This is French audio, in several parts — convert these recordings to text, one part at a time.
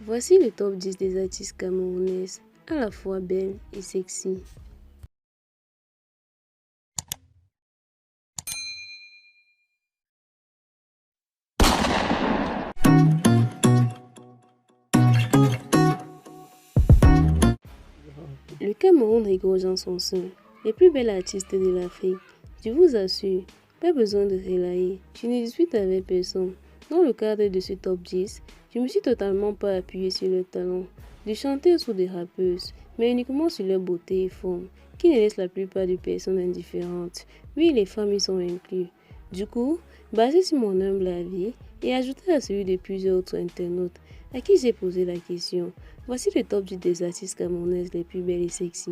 Voici le top 10 des artistes camerounaises, à la fois belles et sexy. Le Cameroun regorge en son sein les plus belles artistes de l'Afrique. Je vous assure, pas besoin de relayer, je ne discute avec personne. Dans le cadre de ce top 10, je me suis totalement pas appuyé sur le talent des chanteuses ou des rappeuses, mais uniquement sur leur beauté et forme, qui ne laissent la plupart des personnes indifférentes. Oui, les femmes y sont incluses. Du coup, basé sur mon humble avis et ajouté à celui de plusieurs autres internautes à qui j'ai posé la question, voici le top 10 des artistes camerounaises les plus belles et sexy.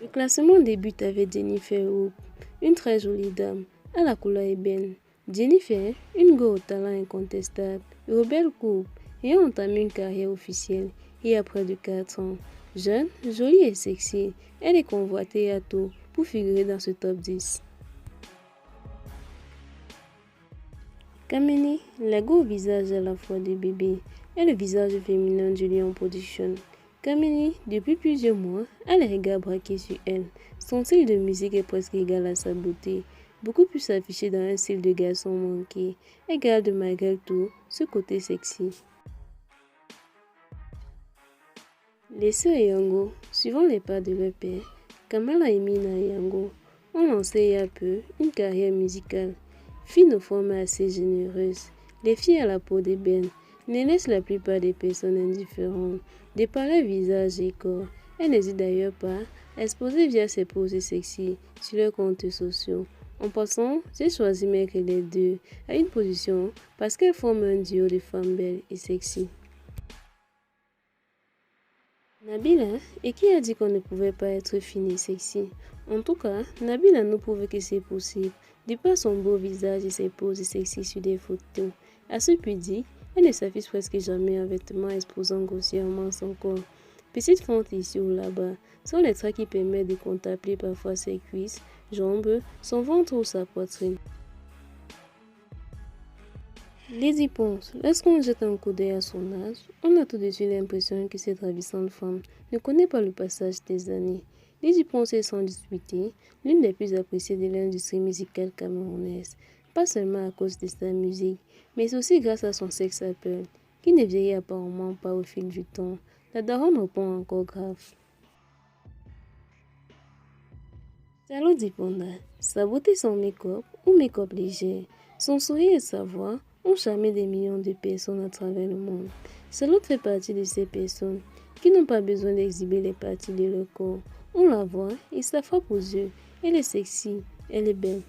Le classement débute avec Jennifer Hope, une très jolie dame, à la couleur ébène. Jennifer, une go au talent incontestable, et aux belles coupes, ayant entamé une carrière officielle il y a près de 4 ans. Jeune, jolie et sexy, elle est convoitée à tout pour figurer dans ce top 10. Kameni, la go au visage à la fois de bébé, est le visage féminin du Lion Production. Kameni, depuis plusieurs mois, a les regards braqués sur elle. Son style de musique est presque égal à sa beauté, beaucoup plus affiché dans un style de garçon manqué. Elle garde malgré tout ce côté sexy. Les sœurs Yango, suivant les pas de leur père, Kamala et Mina Yango, ont lancé il y a peu une carrière musicale. Fines aux formes assez généreuses, les filles à la peau d'ébène ne laissent la plupart des personnes indifférentes. De par leur visage et corps, elles n'hésitent d'ailleurs pas à exposer via ses poses sexy sur leurs comptes sociaux. En passant, j'ai choisi mettre les deux à une position parce qu'elles forment un duo de femmes belles et sexy. Nabila, et qui a dit qu'on ne pouvait pas être fine et sexy? En tout cas, Nabila nous prouve que c'est possible, de par son beau visage et ses poses sexy sur des photos. À ce pudique, elle ne s'affiche presque jamais en vêtements exposant grossièrement son corps. Petite fente ici ou là-bas sont les traits qui permettent de contempler parfois ses cuisses, jambes, son ventre ou sa poitrine. Lady Ponce, lorsqu'on jette un coup d'œil à son âge, on a tout de suite l'impression que cette ravissante femme ne connaît pas le passage des années. Lady Ponce est sans discuter l'une des plus appréciées de l'industrie musicale camerounaise, pas seulement à cause de sa musique, mais aussi grâce à son sex appeal, qui ne vieillit apparemment pas au fil du temps. La daronne au point encore grave. Charlotte Dipanda, sa beauté sans make-up ou make-up léger, son sourire et sa voix ont charmé des millions de personnes à travers le monde. Charlotte fait partie de ces personnes qui n'ont pas besoin d'exhiber les parties de leur corps. On la voit et ça frappe aux yeux. Elle est sexy, elle est belle.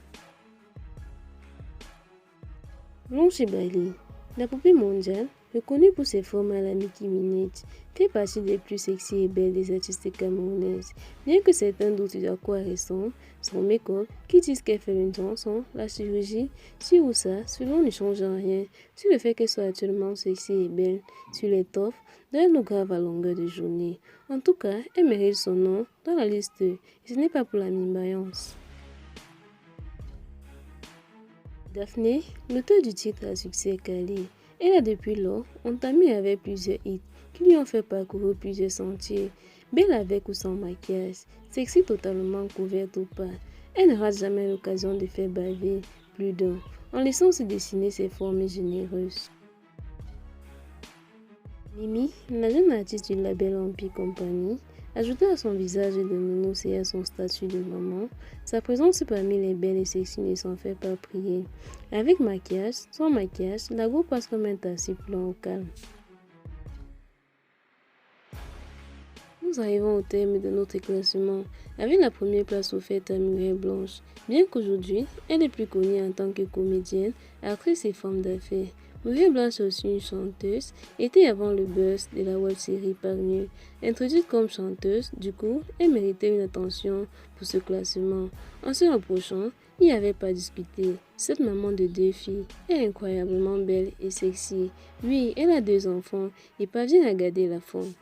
Blanche Bailey, la poupée mondiale, reconnue pour ses formes à la Nicki Minaj, fait partie des plus sexy et belles des artistes camerounaises. Bien que certains doutent à quoi ressemble son make-up, qui disent qu'elle fait une chanson, la chirurgie, ci ou ça, cela ne change rien sur le fait qu'elle soit actuellement sexy et belle, sur l'étoffe, d'ailleurs nous grave à longueur de journée. En tout cas, elle mérite son nom dans la liste et ce n'est pas pour la mimbaillance. Daphné, l'auteur du titre à succès Kali, elle a depuis lors entamé avec plusieurs hits qui lui ont fait parcourir plusieurs sentiers, belle avec ou sans maquillage, sexy totalement couverte ou pas. Elle ne rate jamais l'occasion de faire baver plus d'un, en laissant se dessiner ses formes généreuses. Mimi, la jeune artiste du label Empire Company, ajouta à son visage de nounours et à son statut de maman, sa présence parmi les belles et sexy ne s'en fait pas prier. Avec maquillage, sans maquillage, la go passe comme un taxi plan au calme. Nous arrivons au terme de notre classement, avec la première place offerte à Muriel Blanche. Bien qu'aujourd'hui, elle est plus connue en tant que comédienne, actrice et femme d'affaires. Muriel Blanche est aussi une chanteuse, était avant le buzz de la web série Parmi. Introduite comme chanteuse, du coup, elle méritait une attention pour ce classement. En se rapprochant, il n'y avait pas à discuter. Cette maman de 2 filles est incroyablement belle et sexy. Oui, elle a 2 enfants et parvient à garder la forme.